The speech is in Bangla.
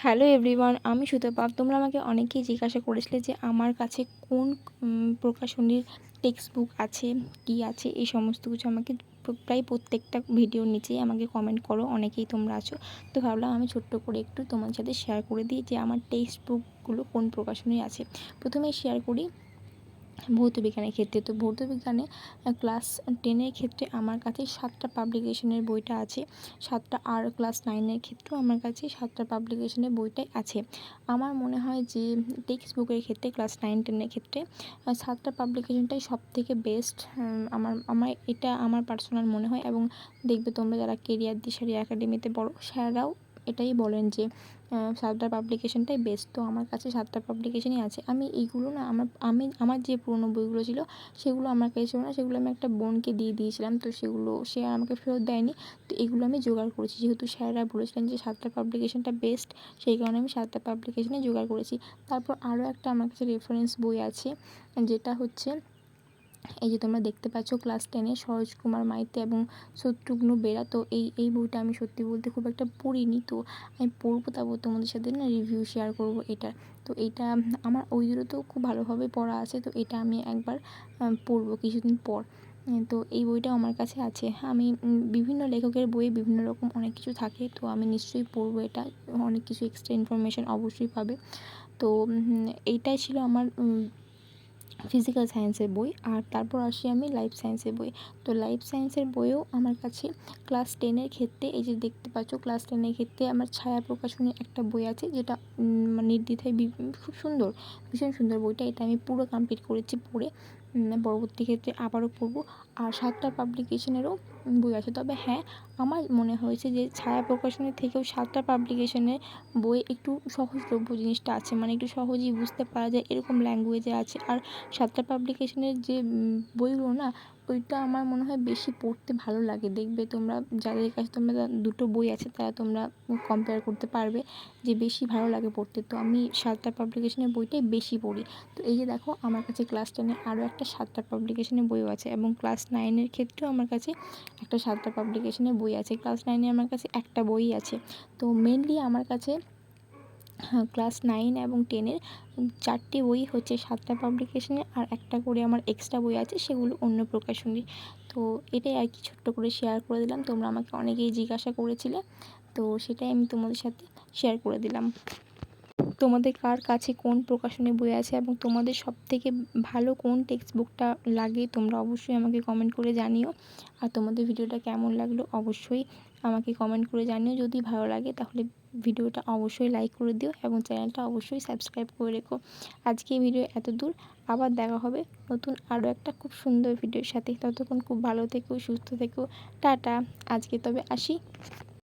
হ্যালো এভরিওয়ান, আমি সুতপা। তোমরা আমাকে অনেকেই জিজ্ঞাসা করেছিলে যে আমার কাছে কোন প্রকাশনীর টেক্সট বুক আছে, কী আছে, এই সমস্ত কিছু আমাকে প্রায় প্রত্যেকটা ভিডিওর নিচেই আমাকে কমেন্ট করো, অনেকেই তোমরা আছো। তো ভাবলাম আমি ছোট্ট করে একটু তোমাদের সাথে শেয়ার করে দিই যে আমার টেক্সট বুকগুলো কোন প্রকাশনীর আছে। প্রথমেই শেয়ার করি ভৌতবিজ্ঞানের ক্ষেত্রে। তো ভৌতবিজ্ঞানে ক্লাস 10-এর ক্ষেত্রে আমার কাছে 7টা পাবলিকেশনের বইটা আছে, 7টা। আর ক্লাস 9-এর ক্ষেত্রেও আমার কাছে 7টা পাবলিকেশনের বইটাই আছে। আমার মনে হয় যে টেক্সট বুকের ক্ষেত্রে ক্লাস 9-10-এর ক্ষেত্রে 7টা পাবলিকেশনটাই সবথেকে বেস্ট। এটা আমার পার্সোনাল মনে হয়, এবং দেখবে তোমরা যারা কেরিয়ার দিশারি একাডেমিতে পড়ো স্যাররাও এটাই বলেন যে 7টা পাবলিকেশনটাই বেস্ট। তো আমার কাছে 7টা পাবলিকেশনই আছে। আমি এইগুলো না আমার যে পুরোনো বইগুলো ছিল সেগুলো আমার কাছে ছিল না, সেগুলো আমি একটা বোনকে দিয়ে দিয়েছিলাম। তো সেগুলো সে আর আমাকে ফেরত দেয়নি। তো এগুলো আমি জোগাড় করেছি, যেহেতু স্যাররা বলেছিলেন যে 7টা পাবলিকেশনটা বেস্ট, সেই কারণে আমি 7টা পাবলিকেশনই জোগাড় করেছি। তারপর আরও একটা আমার কাছে রেফারেন্স বই আছে, যেটা হচ্ছে এই যে তোমরা দেখতে পাচ্ছ ক্লাস 10-এ সরোজ কুমার মাইতি এবং শত্রুঘ্ন বেরা। তো এই বইটা আমি সত্যি বলতে খুব একটা পড়িনি, তো আমি পড়বো, তারপর তোমাদের সাথে না রিভিউ শেয়ার করবো এটার। তো এইটা আমার ওই দুটো খুব ভালোভাবে পড়া আছে, তো এটা আমি একবার পড়বো কিছুদিন পর। তো এই বইটাও আমার কাছে আছে। আমি বিভিন্ন লেখকের বইয়ে বিভিন্ন রকম অনেক কিছু থাকে, তো আমি নিশ্চয়ই পড়বো এটা। অনেক কিছু এক্সট্রা ইনফরমেশান অবশ্যই পাবে। তো এইটাই ছিল আমার ফিজিক্যাল সায়েন্সের বই। আর তারপর আসি আমি লাইফ সায়েন্সের বই। তো লাইফ সায়েন্সের বইও আমার কাছে ক্লাস 10-এর ক্ষেত্রে, এই যে দেখতে পাচ্ছ ক্লাস 10-এর ক্ষেত্রে আমার ছায়া প্রকাশনীর একটা বই আছে, যেটা নির্দ্বিধায় খুব সুন্দর, ভীষণ সুন্দর বইটা। এটা আমি পুরো কমপ্লিট করেছি পড়ে। পরবর্তী ক্ষেত্রে আবারও পড়বো। আর 7টা পাবলিকেশনেরও বই আছে। তবে হ্যাঁ, আমার মনে হয়েছে যে ছায়া প্রকাশনীর থেকেও 7টা পাবলিকেশনের বই একটু সহজলভ্য জিনিসটা আছে, মানে একটু সহজেই বুঝতে পারা যায় এরকম ল্যাঙ্গুয়েজে আছে। আর 7টা পাবলিকেশনের যে বইগুলো না, ওইটা আমার মনে হয় বেশি পড়তে ভালো লাগে। দেখবে তোমরা যাদের কাছে তোমরা দুটো বই আছে তারা তোমরা কম্পেয়ার করতে পারবে যে বেশি ভালো লাগে পড়তে। তো আমি 7টা পাবলিকেশনের বইটাই বেশি পড়ি। তো এই যে দেখো আমার কাছে ক্লাস 10-এ আরও একটা 7টা পাবলিকেশনের বইও আছে, এবং ক্লাস 9-এর ক্ষেত্রেও আমার কাছে একটা 7টা পাবলিকেশনের বই আছে। ক্লাস 9-এ আমার কাছে একটা বই আছে। তো মেনলি আমার কাছে ক্লাস 9 এবং 10-এর 4টি বই হচ্ছে 7টা পাবলিকেশনের, আর একটা করে আমার এক্সট্রা বই আছে, সেগুলো অন্য প্রকাশনীর। তো এটাই আর কি, ছোট্ট করে শেয়ার করে দিলাম। তোমরা আমাকে অনেকেই জিজ্ঞাসা করেছিলে, তো সেটাই আমি তোমাদের সাথে শেয়ার করে দিলাম। তোমাদের কার কাছে কোন প্রকাশনীর বই আছে এবং তোমাদের সবথেকে ভালো কোন টেক্সট বুকটা লাগে, তোমরা অবশ্যই আমাকে কমেন্ট করে জানিও। আর তোমাদের ভিডিওটা কেমন লাগলো অবশ্যই আমাকে কমেন্ট করে জানিও। যদি ভালো লাগে তাহলে ভিডিওটা অবশ্যই লাইক করে দিও এবং চ্যানেলটা অবশ্যই সাবস্ক্রাইব করে রেখো। আজকে এই ভিডিও এত দূর, আবার দেখা হবে নতুন আরও একটা খুব সুন্দর ভিডিওর সাথে। ততক্ষণ খুব ভালো থেকো, সুস্থ থেকো, টাটা। আজকে তবে আসি।